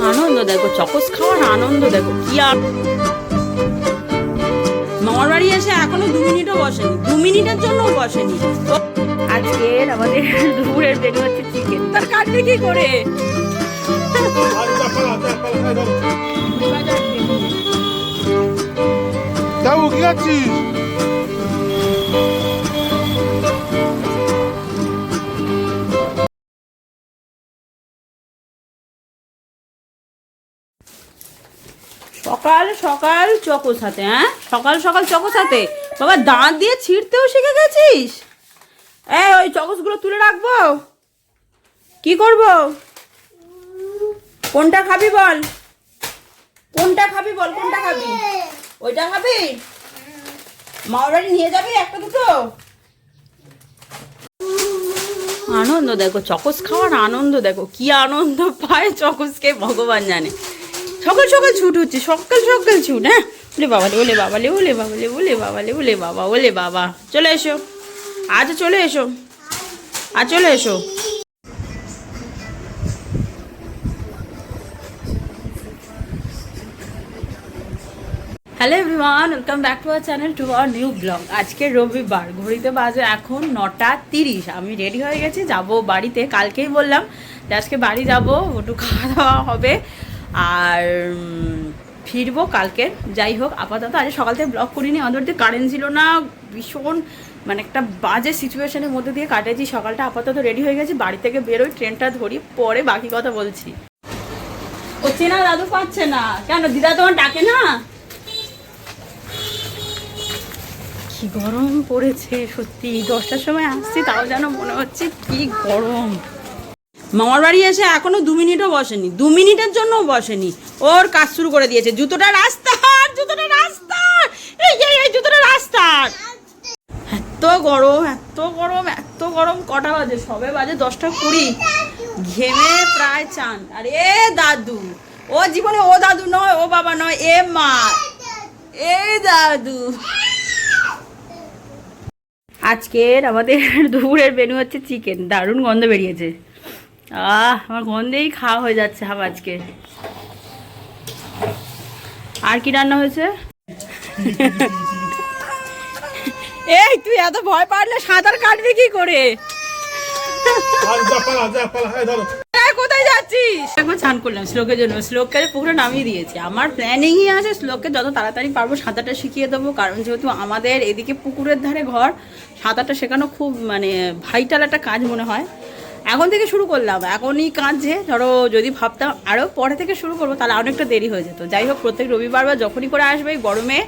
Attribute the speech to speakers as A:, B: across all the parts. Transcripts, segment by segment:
A: আনন্দ দেখো, চকস খাওয়ার আনন্দ দেখো কি মামার বাড়ি এসে এখনো 2 মিনিটও বসেনি, 2 মিনিটের জন্য বসেনি। আজকের আমাদের দুপুরের মেনু হচ্ছে চিকেন। তার কাটবে কি করে?
B: কি খাচ্ছিস?
A: সকাল সকাল চকোস হাতে, হ্যাঁ সকাল সকাল চকোস হাতে বাবা, দাঁত দিয়ে ছিঁড়তেও শিখে গেছিস? ওই চকোসগুলো তুলে রাখবো, কি করব? কোনটা খাবি বল, কোনটা খাবি বল, কোনটা খাবি? ওইটা খাবি? মামার বাড়ি নিয়ে যাবি একটা দুটো? আনন্দ দেখো, চকোস খাওয়ার আনন্দ দেখো কি আনন্দ পায় চকোসকে ভগবান জানে। সকাল সকাল ছুট হচ্ছে, সকাল সকাল ছুট। হ্যাঁ ওলে বাবালে, ওলে বাবালে, ওলে বাবালে, ওলে বাবালে, ওলে বাবা, ওলে বাবা। চলে এসো, আজ চলে এসো, আজ চলে এসো। Hello everyone, welcome back to our channel, to our new blog. আজকে রবিবার, ঘড়িতে বাজে এখন 9:30। আমি রেডি হয়ে গেছি, যাব বাড়িতে। কালকেই বললাম যে আজকে বাড়ি যাব, একটু খাওয়া দাওয়া হবে আর ফিরবো কালকে। যাই হোক, আপাতত আজ সকাল থেকে ব্লগ করিনি, আমাদের কারেন্ট ছিল না, ভীষণ মানে একটা বাজে সিচুয়েশনের মধ্যে দিয়ে কাটেছি সকালটা। আপাতত রেডি হয়ে গেছি, বাড়ি থেকে বেরোই, ট্রেনটা ধরি, পরে বাকি কথা বলছি। ও চেনা দাদু পাচ্ছে না কেন? দিদা তোমার ডাকে না? কি গরম পড়েছে সত্যি, 10টার সময় আসছি তাও যেন মনে হচ্ছে কি গরম। মামার বাড়ি এসে এখনো 2 মিনিটও বসেনি, 2 মিনিটের জন্য বসেনি, ওর কাজ শুরু করে দিয়েছে। জুতোটা রাস্তার, জুতোটা রাস্তার, এই জুতোটা রাস্তার। এত গরম, এত গরম, এত গরম। কটা বাজে? সবে বাজে 10:20। ঘেমে প্রায় চান। আর এ দাদু, ও জীবনে ও দাদু নয়, ও বাবা নয়, এ মা, এই দাদু। আজকের আমাদের দুপুরের মেনু হচ্ছে চিকেন। দারুণ গন্ধ বেরিয়েছে, আমার গন্ধেই খাওয়া হয়ে যাচ্ছে হাব আজকে। আর কি রান্না হয়েছে? এই তুই এত ভয় পারলে সাঁতার কাটবি কি করে? কোথায় যাচ্ছিস? এখন স্নান করলাম শ্লোকের জন্য, শ্লোককে পুকুরে নামিয়ে দিয়েছি। আমার প্ল্যানিংই আছে শ্লোককে যত তাড়াতাড়ি পারবো সাঁতারটা শিখিয়ে দেবো, কারণ যেহেতু আমাদের এদিকে পুকুরের ধারে ঘর, সাঁতারটা শেখানো খুব মানে ভাইটাল একটা কাজ মনে হয়। এখন থেকে শুরু করলাম, এখনই কাঁদছে। ধরো যদি ভাবতাম আরও পরে থেকে শুরু করবো তাহলে অনেকটা দেরি হয়ে যেত। যাই হোক, প্রত্যেক রবিবার বা যখনই করে আসবে গরমে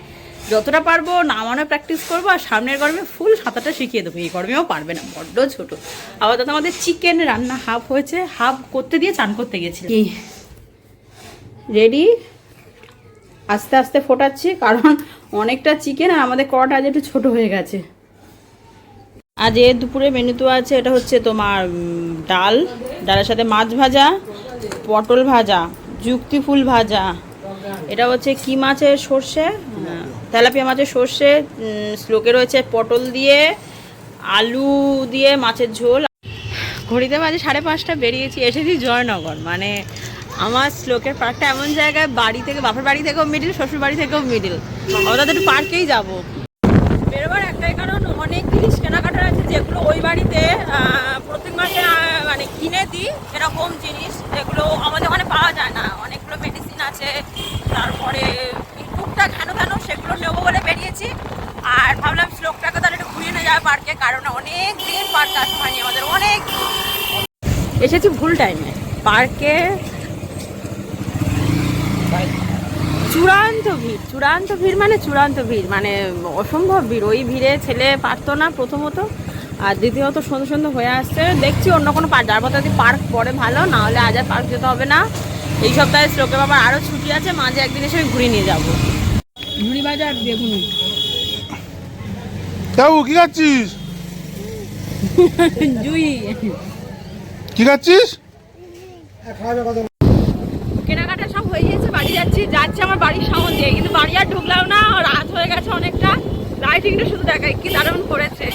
A: যতটা পারবো নামানো প্র্যাকটিস করবো, আর সামনের গরমে ফুল সাঁতারটা শিখিয়ে দেবো। এই গরমেও পারবে না, বড্ড ছোটো। আপাতত আমাদের চিকেন রান্না হাফ হয়েছে, হাফ করতে দিয়ে চান করতে গেছি। কি রেডি? আস্তে আস্তে ফোটাচ্ছি কারণ অনেকটা চিকেন আর আমাদের কড়াটা আজ একটু ছোটো হয়ে গেছে। আজ এর দুপুরে মেনু তো আছে, এটা হচ্ছে তোমার ডাল, ডালের সাথে মাছ ভাজা, পটল ভাজা, যুক্তি ফুল ভাজা, এটা হচ্ছে কি মাছের সর্ষে, তেলাপিয়া মাছের সর্ষে, শ্লোকে রয়েছে পটল দিয়ে, আলু দিয়ে মাছের ঝোল। ঘড়িতে বাজে 5:30, বেরিয়েছি, এসেছি জয়নগর। মানে আমার শ্লোকের পার্কটা এমন জায়গায়, বাড়ি থেকে বাপের বাড়ি থেকেও মিডিল, শ্বশুর বাড়ি থেকেও মিডিল, আমরা তো একটু পার্কেই যাবো। বেরোবার একটাই কারণ, অনেক জিনিস কেনাকাটার আছে যেগুলো ওই বাড়িতে প্রত্যেক মাসে মানে কিনে দিই, এরকম জিনিস যেগুলো আমাদের ওখানে পাওয়া যায় না। অনেকগুলো মেডিসিন আছে, তারপরে টুকটাক হেন তেন, সেগুলো নেবো বলে বেরিয়েছি। আর ভাবলাম শ্লোকটাকে তাহলে একটু ঘুরিয়ে নিয়ে যাবে পার্কে, কারণ অনেক দিন পার্ক আসা হয়নি আমাদের, অনেক এসেছি ভুল টাইমে পার্কে। চূড়ান্ত ভিড়, চূড়ান্ত ভিড়, মানে চূড়ান্ত ভিড়, মানে অসম্ভব ভিড়। ওই ভিড়ে ছেলে পারতো না প্রথমত, আর দ্বিতীয়ত সন্ধ্যে সন্ধ্যে হয়ে আসছে। দেখছি অন্য কোনো পার্ক, যার পথে যদি পার্ক পরে ভালো, না হলে আজ আর পার্ক যেতে হবে না। এই সপ্তাহে শ্লোকের বাবার আরও ছুটি আছে, মাঝে একদিন এসে ঘুরিয়ে নিয়ে যাবো। ঝুড়ি বাজার বেগুনি।
B: বাবু কি খাচ্ছিস?
A: জুই
B: কি খাচ্ছিস?
A: কেনাকাটা সব হয়ে গেছে, বাড়ি যাচ্ছি, আমার বাড়ির সামনে দিয়ে, কিন্তু বাড়ি আর ঢুকলাম না, রাত হয়ে গেছে অনেকটা। লাইটিংটা শুধু দেখাই কি দারুণ করেছে।